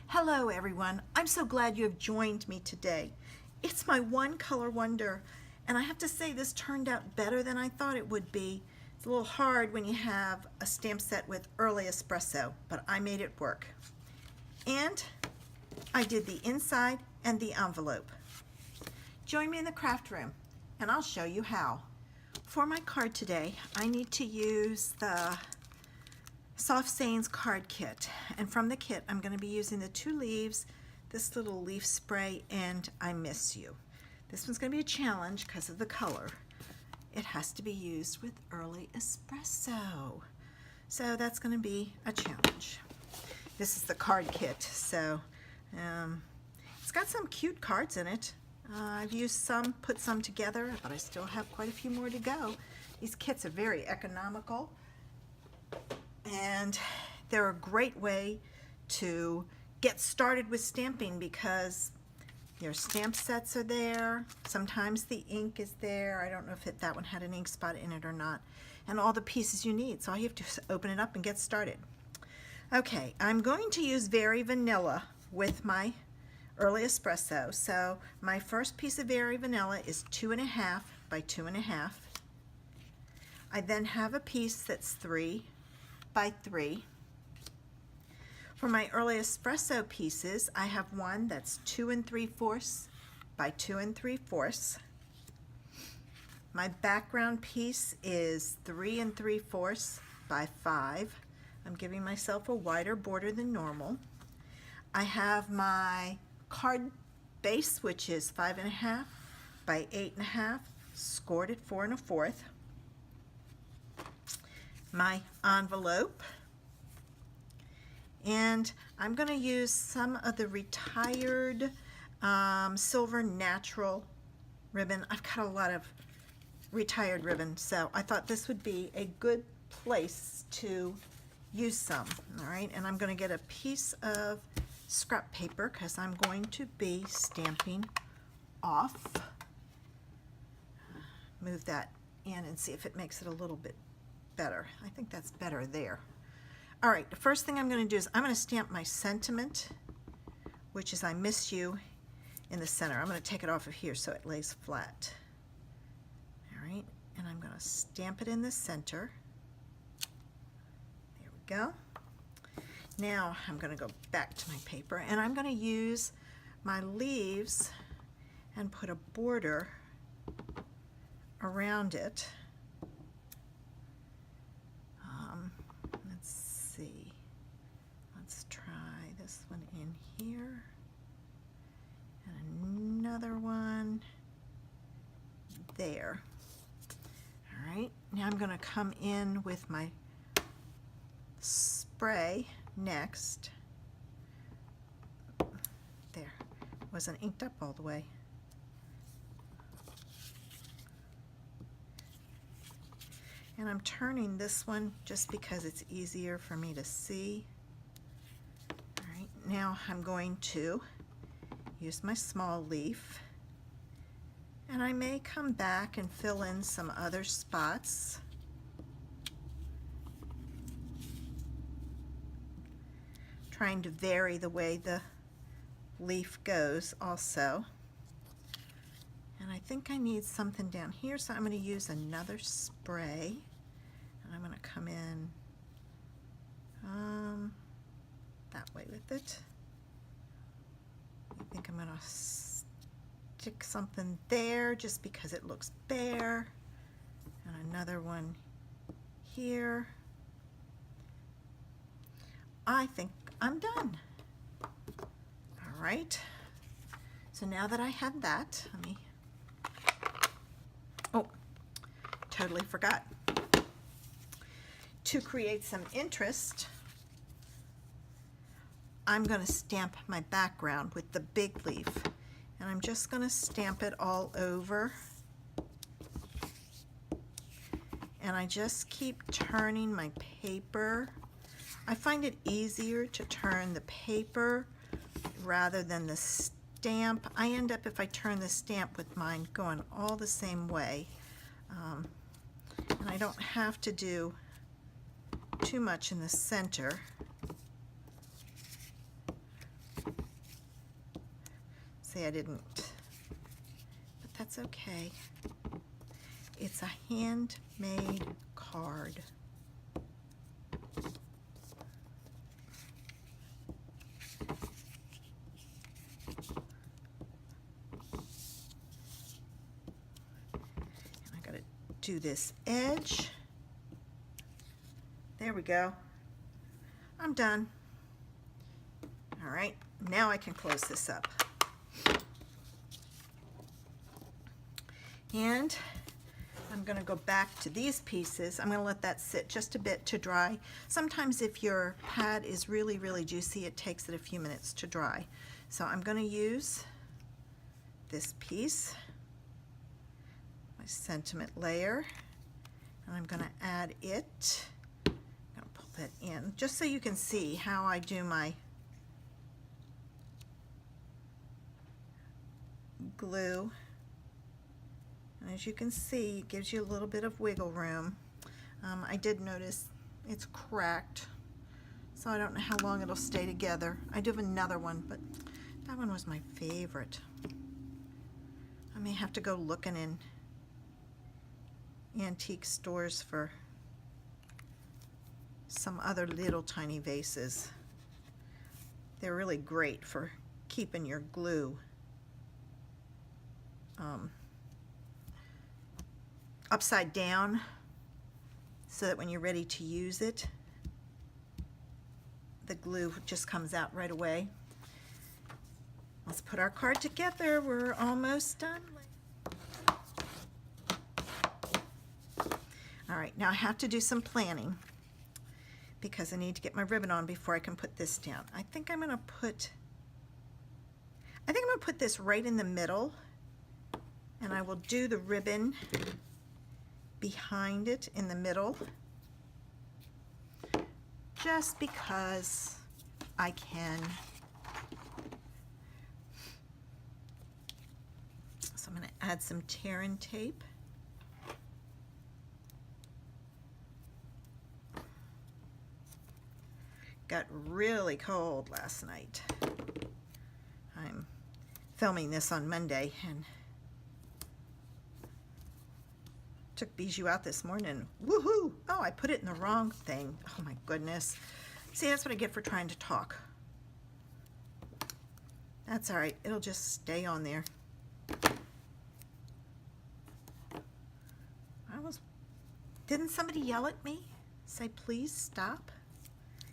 Hello everyone, I'm so glad you have joined me today. It's my one color wonder, and I have to say this turned out better than I thought it would be. It's a little hard when you have a stamp set with early espresso, but I made it work. And I did the inside and the envelope. Join me in the craft room and I'll show you how. For my card today, I need to use the Soft Sayings card kit, and from the kit I'm going to be using the 2 leaves, this little leaf spray, and I Miss You. This one's going to be a challenge because of the color. It has to be used with early espresso, so that's going to be a challenge. This is the card kit, so it's got some cute cards in it. I've used some, put some together, but I still have quite a few more to go. These kits are very economical, and they're a great way to get started with stamping because your stamp sets are there. Sometimes the ink is there. I don't know if that one had an ink spot in it or not. And all the pieces you need. So all you have to do is open it up and get started. Okay, I'm going to use Very Vanilla with my early espresso. So my first piece of Very Vanilla is 2.5 by 2.5. I then have a piece that's 3 by 3. For my early espresso pieces, I have one that's 2 3/4 by 2 3/4. My background piece is 3 3/4 by 5. I'm giving myself a wider border than normal. I have my card base, which is 5.5 by 8.5, scored at 4 1/4. My envelope, and I'm going to use some of the retired silver natural ribbon. I've got a lot of retired ribbon, so I thought this would be a good place to use some. All right, and I'm going to get a piece of scrap paper because I'm going to be stamping off. Move that in and see if it makes it a little bit better. I think that's better there. All right, the first thing I'm going to do is I'm going to stamp my sentiment, which is I Miss You, in the center. I'm going to take it off of here so it lays flat. All right, and I'm going to stamp it in the center. There we go. Now I'm going to go back to my paper and I'm going to use my leaves and put a border around it. Let's try this one in here and another one there. All right, now I'm going to come in with my spray next. There, wasn't inked up all the way. And I'm turning this one just because it's easier for me to see. All right, now I'm going to use my small leaf, and I may come back and fill in some other spots. Trying to vary the way the leaf goes also. And I think I need something down here, so I'm going to use another spray, and I'm going to come in that way with it. I think I'm going to stick something there just because it looks bare, and another one here. I think I'm done. All right, so now that I have that, let me totally forgot. To create some interest, I'm going to stamp my background with the big leaf, and I'm just going to stamp it all over, and I just keep turning my paper. I find it easier to turn the paper rather than the stamp. I end up, if I turn the stamp with mine, going all the same way. And I don't have to do too much in the center. See, I didn't, but that's okay. It's a handmade card. And I gotta do this edge. There we go. I'm done. All right, now I can close this up. And I'm going to go back to these pieces. I'm going to let that sit just a bit to dry. Sometimes if your pad is really, really juicy, it takes it a few minutes to dry. So I'm going to use this piece, my sentiment layer, and I'm going to add it. I'm going to pull that in just so you can see how I do my glue. And as you can see, it gives you a little bit of wiggle room. I did notice it's cracked, so I don't know how long it'll stay together. I do have another one, but that one was my favorite. I may have to go looking in antique stores for some other little tiny vases. They're really great for keeping your glue upside down, so that when you're ready to use it, the glue just comes out right away. Let's put our card together. We're almost done. All right, now I have to do some planning because I need to get my ribbon on before I can put this down. I think I'm gonna put this right in the middle, and I will do the ribbon behind it in the middle, just because I can. So I'm going to add some tear-in tape. Got really cold last night. I'm filming this on Monday and took Bijou out this morning. Woohoo! Oh, I put it in the wrong thing. Oh my goodness. See, that's what I get for trying to talk. That's all right. It'll just stay on there. Didn't somebody yell at me? Say, please stop?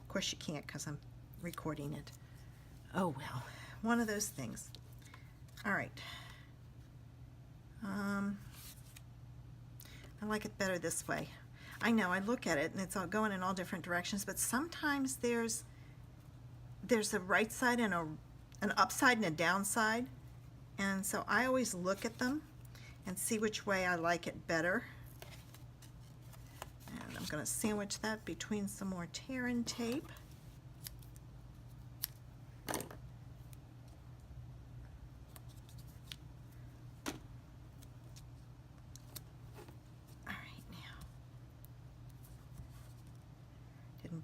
Of course you can't because I'm recording it. Oh well, one of those things. All right. I like it better this way. I know, I look at it and it's all going in all different directions, but sometimes there's a right side and an upside and a downside, and so I always look at them and see which way I like it better. And I'm going to sandwich that between some more tear-in tape.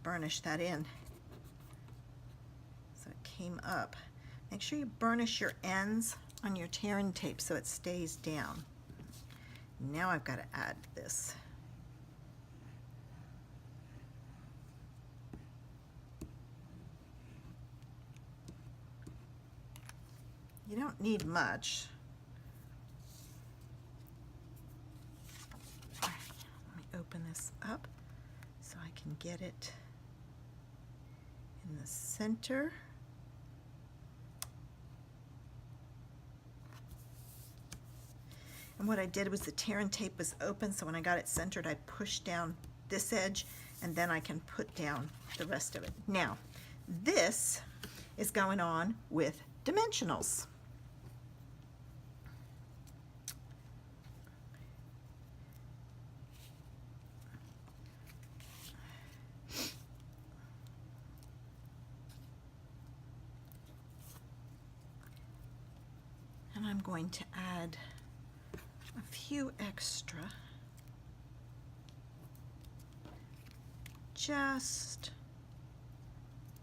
Burnish that in so it came up. Make sure you burnish your ends on your tear-in tape so it stays down. Now I've got to add this. You don't need much. All right, let me open this up so I can get it in the center. And what I did was the tear-in tape was open, so when I got it centered, I pushed down this edge, and then I can put down the rest of it. Now, this is going on with Dimensionals. And I'm going to add a few extra, just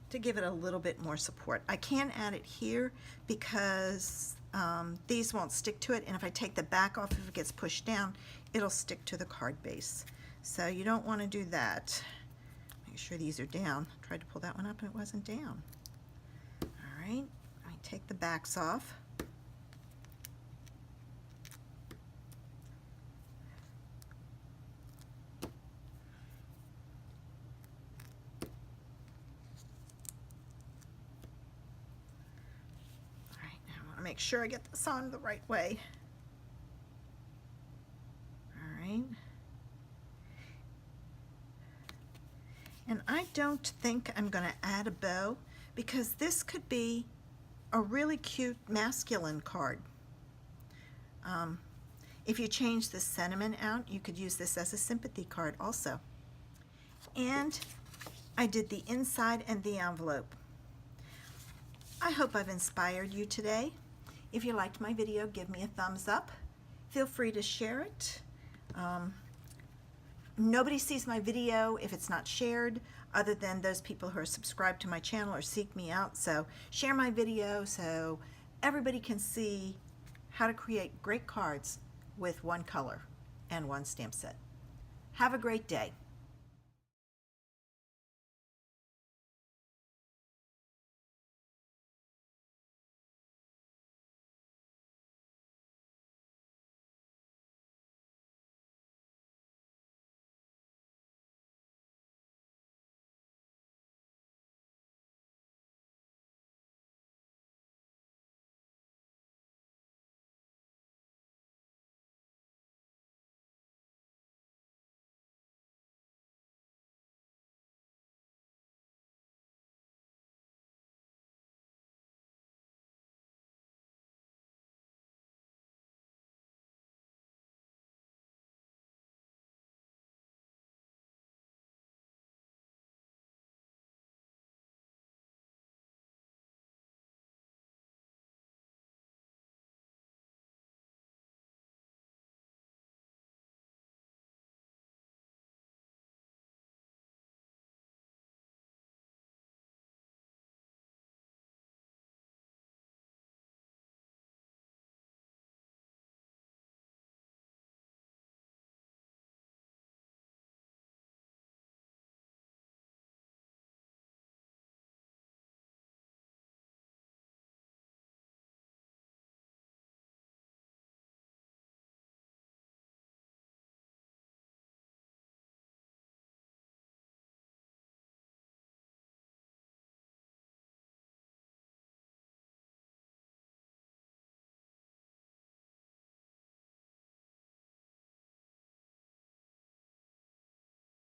to give it a little bit more support. I can add it here because these won't stick to it, and if I take the back off, if it gets pushed down, it'll stick to the card base. So you don't want to do that. Make sure these are down. Tried to pull that one up and it wasn't down. All right, I take the backs off. Make sure I get this on the right way. All right. And I don't think I'm going to add a bow because this could be a really cute masculine card. If you change the sentiment out, you could use this as a sympathy card also. And I did the inside and the envelope. I hope I've inspired you today. If you liked my video, give me a thumbs up. Feel free to share it. Nobody sees my video if it's not shared, other than those people who are subscribed to my channel or seek me out. So share my video so everybody can see how to create great cards with one color and one stamp set. Have a great day.